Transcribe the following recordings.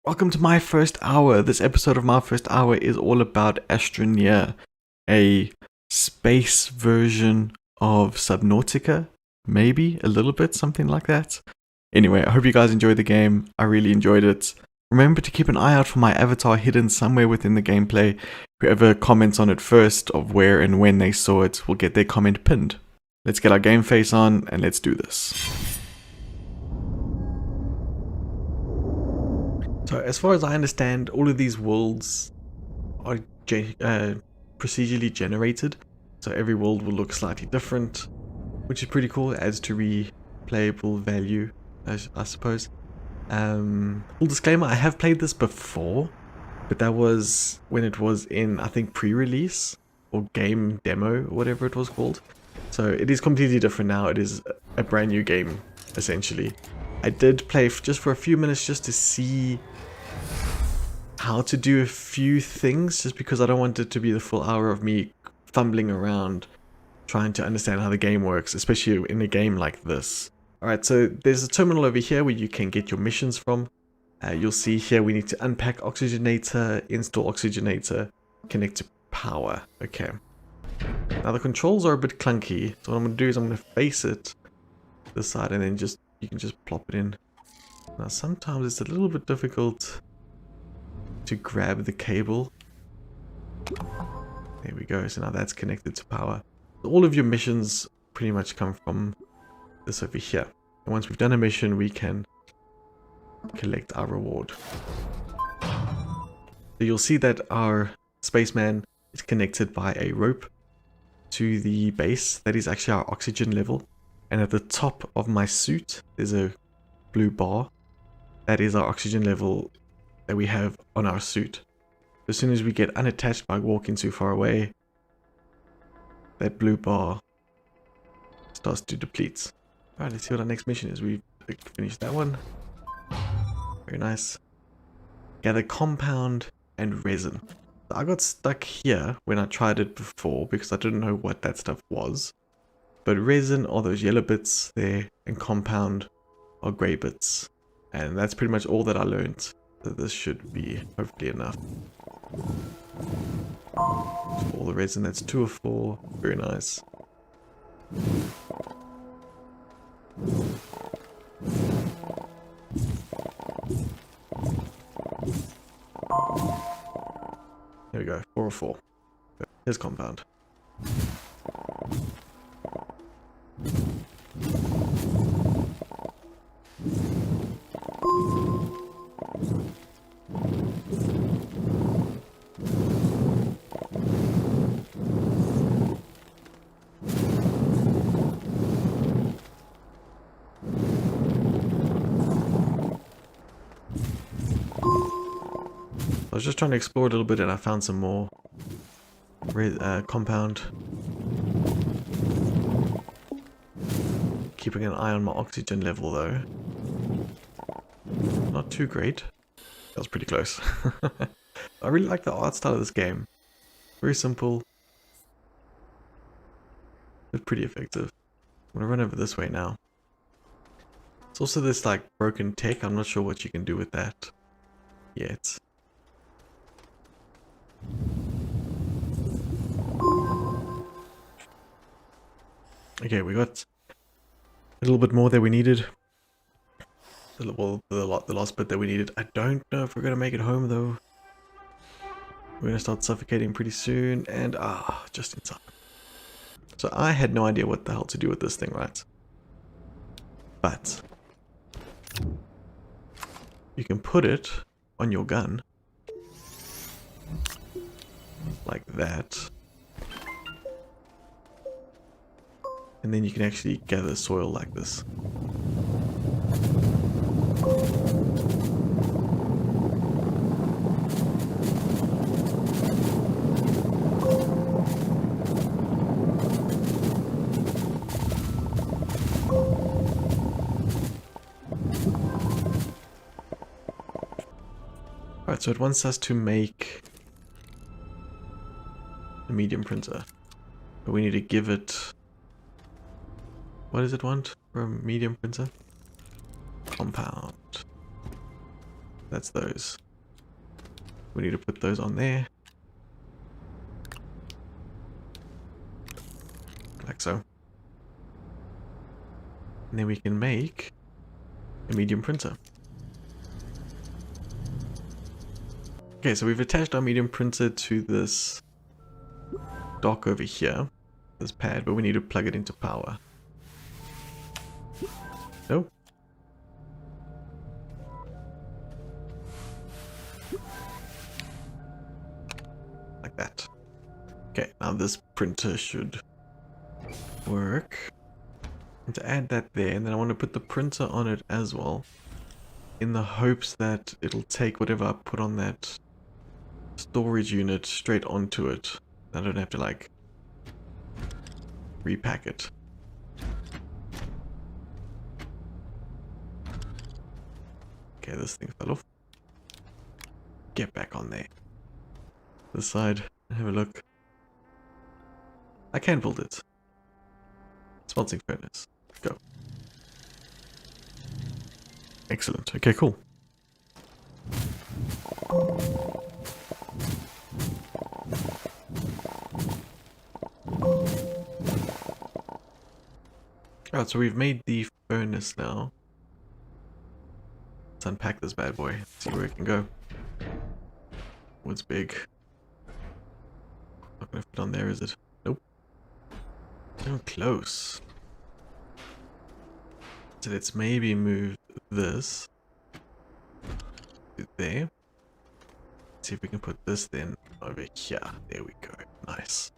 Welcome to my first hour. This episode of my first hour is all about Astroneer, a space version of Subnautica, maybe a little bit, something like that. Anyway, I hope you guys enjoyed the game. I really enjoyed it. Remember to keep an eye out for my avatar hidden somewhere within the gameplay. Whoever comments on it first of where and when they saw it will get their comment pinned. Let's get our game face on and let's do this. So as far as I understand, all of these worlds are procedurally generated. So every world will look slightly different, which is pretty cool. It adds to replayable value, I suppose. Full disclaimer, I have played this before, but that was when it was in, I think, pre-release or game demo, or whatever it was called. So it is completely different now. It is a brand new game, essentially. I did play just for a few minutes just to see how to do a few things, just because I don't want it to be the full hour of me fumbling around trying to understand how the game works, especially in a game like this. Alright, so there's a terminal over here where you can get your missions from. You'll see here we need to unpack oxygenator, install oxygenator, connect to power. Okay. Now the controls are a bit clunky, so what I'm going to do is I'm going to face it this side and then you can just plop it in. Now sometimes it's a little bit difficult to grab the cable. There we go, so now that's connected to power. All of your missions pretty much come from this over here. And once we've done a mission, we can collect our reward. So you'll see that our spaceman is connected by a rope to the base. That is actually our oxygen level. And at the top of my suit, there's a blue bar. That is our oxygen level that we have on our suit. As soon as we get unattached by walking too far away, that blue bar starts to deplete. Alright, let's see what our next mission is. We've finished that one. Very nice. Gather compound and resin. I got stuck here when I tried it before because I didn't know what that stuff was. But resin are those yellow bits there, and compound are grey bits. And that's pretty much all that I learned. So this should be hopefully enough. For all the resin, that's 2 of 4. Very nice. There we go, 4 of 4. Here's compound. I was just trying to explore a little bit and I found some more compound. Keeping an eye on my oxygen level though. Not too great. That was pretty close. I really like the art style of this game. Very simple, but pretty effective. I'm gonna run over this way now. It's also this like broken tech. I'm not sure what you can do with that yet. Okay, we got a little bit more that we needed. Well, the last bit that we needed. I don't know if we're gonna make it home though. We're gonna start suffocating pretty soon, and just in time. So I had no idea what the hell to do with this thing, right? But you can put it on your gun like that. And then you can actually gather soil like this. Alright, so it wants us to make a medium printer. But we need to give it... What does it want for a medium printer? Compound. That's those. We need to put those on there. Like so. And then we can make a medium printer. Okay, so we've attached our medium printer to this dock over here, this pad, but we need to plug it into power. Nope. Like that. Okay, now this printer should work. And to add that there, and then I want to put the printer on it as well, in the hopes that it'll take whatever I put on that storage unit straight onto it. I don't have to like repack it. Okay, this thing fell off. Get back on there. This side, have a look. I can build it. Smelting furnace. Go. Excellent. Okay, cool. Alright, so we've made the furnace now. Let's unpack this bad boy. See where it can go. What's big? Not gonna fit on there, is it? Nope. So close. So let's maybe move this to there. See if we can put this then over here. There we go. Nice.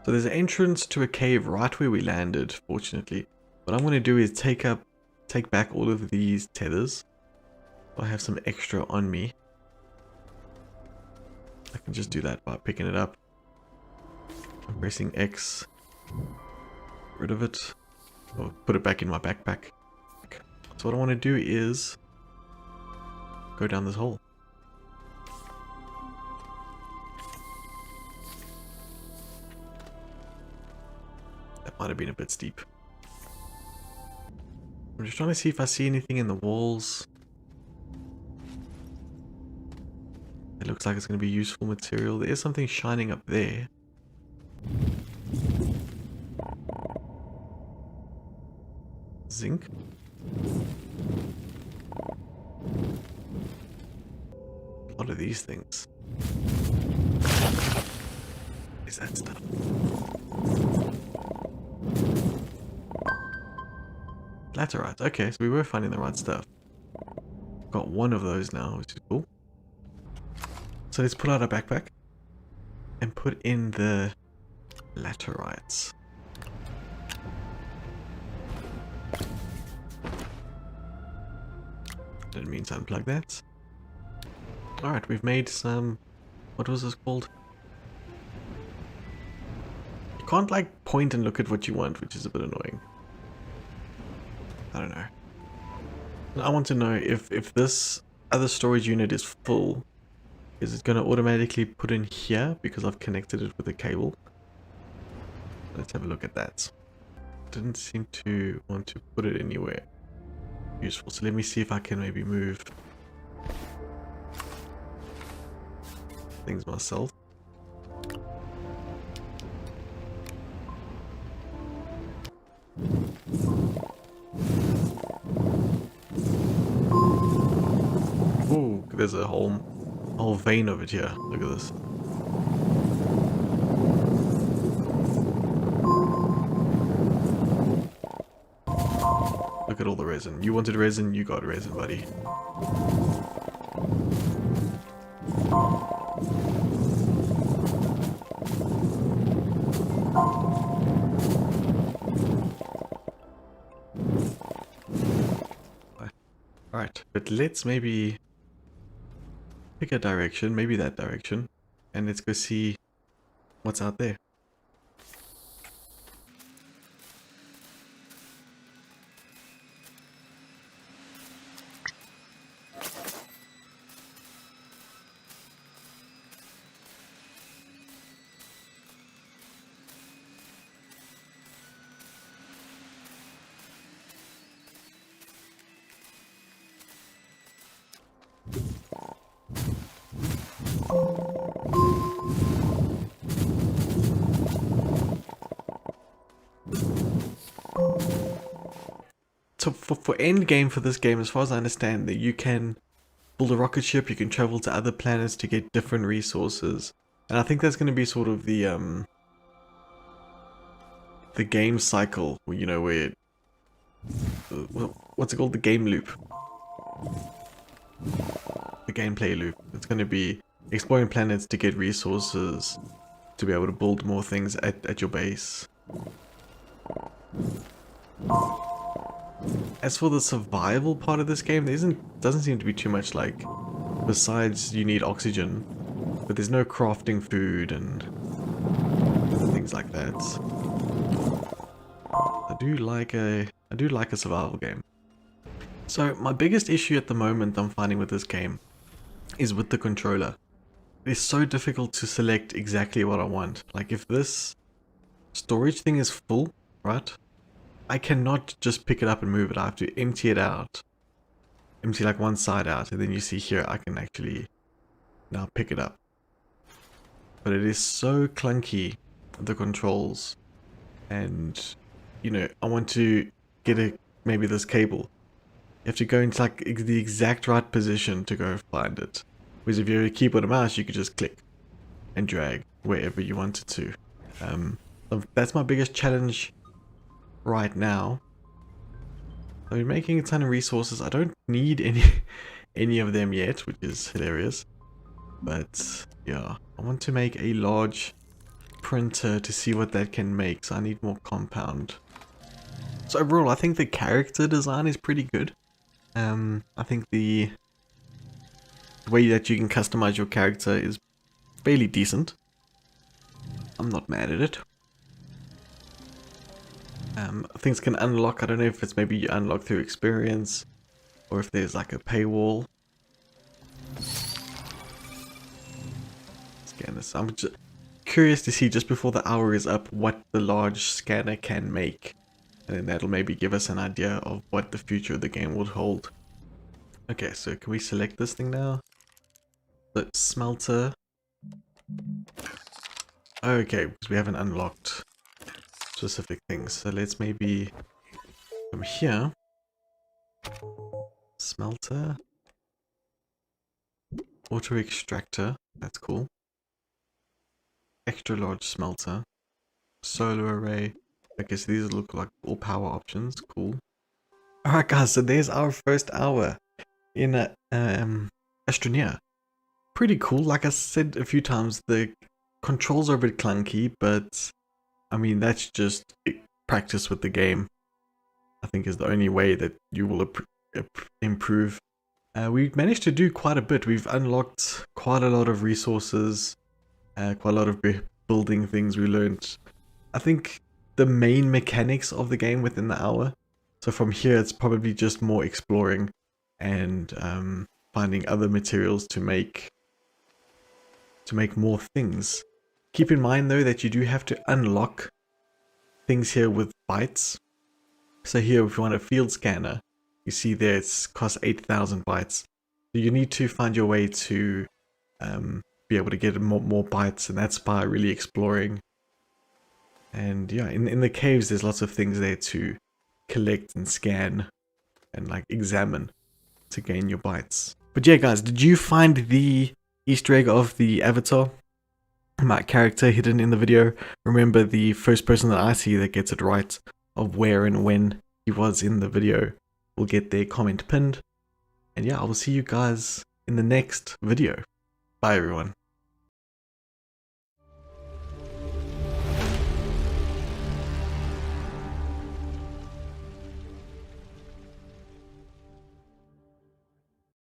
So there's an entrance to a cave right where we landed, fortunately. What I'm going to do is take back all of these tethers. I have some extra on me. I can just do that by picking it up. I'm pressing X. Get rid of it. Or put it back in my backpack. So what I want to do is go down this hole. That might have been a bit steep. I'm just trying to see if I see anything in the walls. It looks like it's going to be useful material. There is something shining up there. Zinc. A lot of these things. What is that stuff? Laterite. Okay, so we were finding the right stuff. Got one of those now, which is cool. So let's pull out our backpack and put in the laterites. Didn't mean to unplug that. Alright, we've made some... What was this called? You can't like point and look at what you want, which is a bit annoying. I don't know. I want to know if this other storage unit is full, is it going to automatically put in here because I've connected it with a cable? Let's have a look at that. Didn't seem to want to put it anywhere useful. So let me see if I can maybe move things myself. Ooh, there's a whole vein of it here. Look at this. Look at all the resin. You wanted resin, you got resin, buddy. Alright, but let's maybe pick a direction, maybe that direction, and let's go see what's out there. so for end game for this game, as far as I understand, that you can build a rocket ship, you can travel to other planets to get different resources, and I think that's going to be sort of the game cycle, you know, where what's it called, the game loop, the gameplay loop. It's going to be exploring planets to get resources to be able to build more things at your base. As for the survival part of this game, there doesn't seem to be too much, like, besides you need oxygen, but there's no crafting food and things like that. I do like a survival game. So my biggest issue at the moment I'm finding with this game is with the controller. It's so difficult to select exactly what I want. Like, if this storage thing is full, right, I cannot just pick it up and move it. I have to empty it out. Empty like one side out, and then you see here I can actually now pick it up. But it is so clunky, the controls. And, you know, I want to get maybe this cable. You have to go into like the exact right position to go find it. Whereas if you're a keyboard and mouse, you could just click and drag wherever you wanted to. So that's my biggest challenge right now. I've been making a ton of resources. I don't need any of them yet, which is hilarious. But yeah, I want to make a large printer to see what that can make. So I need more compound. So overall, I think the character design is pretty good. I think the way that you can customize your character is fairly decent. I'm not mad at it. Things can unlock. I don't know if it's maybe you unlock through experience or if there's like a paywall. Scan this. I'm just curious to see, just before the hour is up, what the large scanner can make. And then that'll maybe give us an idea of what the future of the game would hold. Okay, so can we select this thing now? The smelter. Okay, because we haven't unlocked specific things. So let's maybe from here. Smelter. Auto extractor. That's cool. Extra large smelter. Solar array. Okay, so these look like all power options. Cool. Alright guys, so there's our first hour in Astroneer. Pretty cool. Like I said a few times, the controls are a bit clunky, but I mean, that's just practice with the game. I think is the only way that you will improve. We've managed to do quite a bit. We've unlocked quite a lot of resources, quite a lot of building things we learned. I think the main mechanics of the game within the hour. So from here, it's probably just more exploring and finding other materials to make more things. Keep in mind though that you do have to unlock things here with bytes. So here, if you want a field scanner, you see there it's cost 8,000 bytes. So you need to find your way to be able to get more bytes, and that's by really exploring. And yeah, in the caves, there's lots of things there to collect and scan and like examine to gain your bytes. But yeah, guys, did you find the Easter egg of the avatar? My character hidden in the video. Remember, the first person that I see that gets it right of where and when he was in the video will get their comment pinned. And yeah, I will see you guys in the next video. Bye everyone.